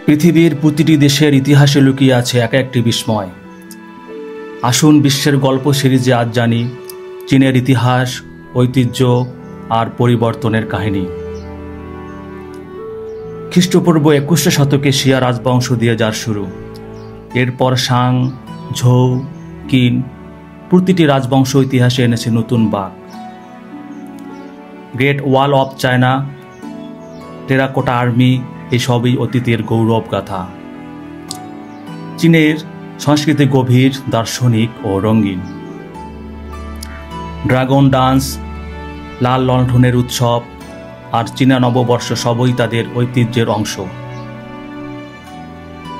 পৃথিবীর প্রতিটি দেশের ইতিহাসে লুকিয়ে আছে এক একটি বিস্ময়। আসুন বিশ্বের গল্প সিরিজে আজ জানি চীনের ইতিহাস, ঐতিহ্য আর পরিবর্তনের কাহিনী। খ্রিস্টপূর্ব 21 শতকে শিয়া রাজবংশ দিয়ে যার শুরু। এরপর সাং, ঝৌ, কিন প্রতিটি রাজবংশ ইতিহাসে এনেছে নতুন বাঁক। Great wall of China, terracotta army এসবই অতীতের গৌরব গাথা। চীনের সংস্কৃতি গভীর, দার্শনিক ও রঙিন। ড্রাগন ডান্স, লাল লণ্ঠনের উৎসব আর চীনা নববর্ষ সবই তাদের ঐতিহ্যের অংশ।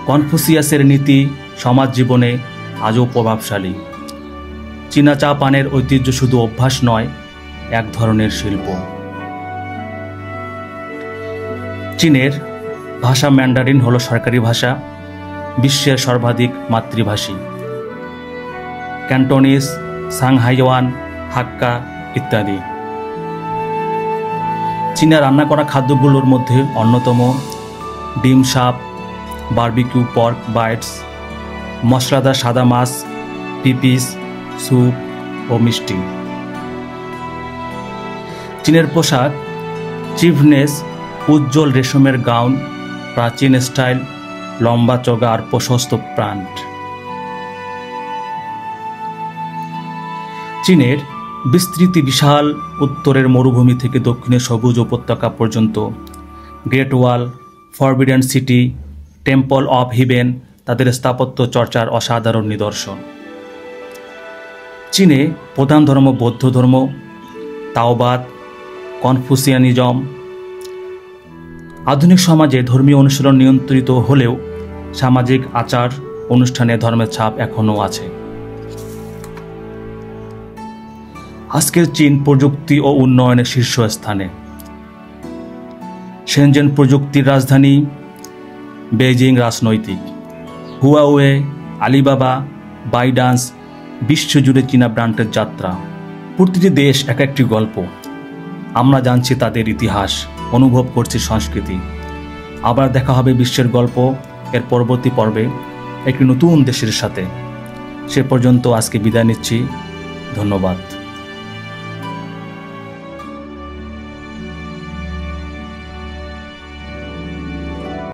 কনফুসিয়াসের নীতি সমাজ জীবনে আজও প্রভাবশালী। চীনা চা পানের ঐতিহ্য শুধু অভ্যাস নয়, এক ধরনের শিল্প। চীনের ভাষা ম্যান্ডারিন হল সরকারি ভাষা, বিশ্বের সর্বাধিক মাতৃভাষী। ক্যান্টোনিজ, সাংহাইওয়ান, হাক্কা ইত্যাদি। চীনা রান্না করা খাদ্যগুলোর মধ্যে অন্যতম ডিম সাপ, বারবিকিউ পর্ক বাইটস, মশলাদার সাদা মাছ, পিপিস, স্যুপ ও মিষ্টি। চীনের পোশাক চিভনেস, উজ্জ্বল রেশমের গাউন, প্রাচীন স্টাইল, লম্বা চগা আর প্রশস্ত প্যান্ট। চীনের বিস্তৃতি বিশাল, উত্তরের মরুভূমি থেকে দক্ষিণের সবুজ উপত্যকা পর্যন্ত। Great wall, forbidden city, temple of heaven তাদের স্থাপত্য চর্চার অসাধারণ নিদর্শন। চীনে প্রধান ধর্ম বৌদ্ধ ধর্ম, তাওবাদ, কনফুসিয়ানিজম। আধুনিক সমাজে ধর্মীয় অনুশীলন নিয়ন্ত্রিত হলেও সামাজিক আচার অনুষ্ঠানে ধর্মের ছাপ এখনও আছে। আজকের চীন প্রযুক্তি ও উন্নয়নের শীর্ষস্থানে। শেনজেন প্রযুক্তির রাজধানী, বেইজিং রাজনৈতিক। হুয়াওয়ে, আলিবাবা, বাইডান্স বিশ্বজুড়ে চীনা ব্র্যান্ডের যাত্রা। প্রতিটি দেশ এক একটি গল্প। আমরা জানছি তাদের ইতিহাস, অনুভব করছি সংস্কৃতি। আবার দেখা হবে বিশ্বের গল্প এর পরবর্তী পর্বে একটি নতুন দেশের সাথে। সে পর্যন্ত আজকে বিদায় নিচ্ছি। ধন্যবাদ।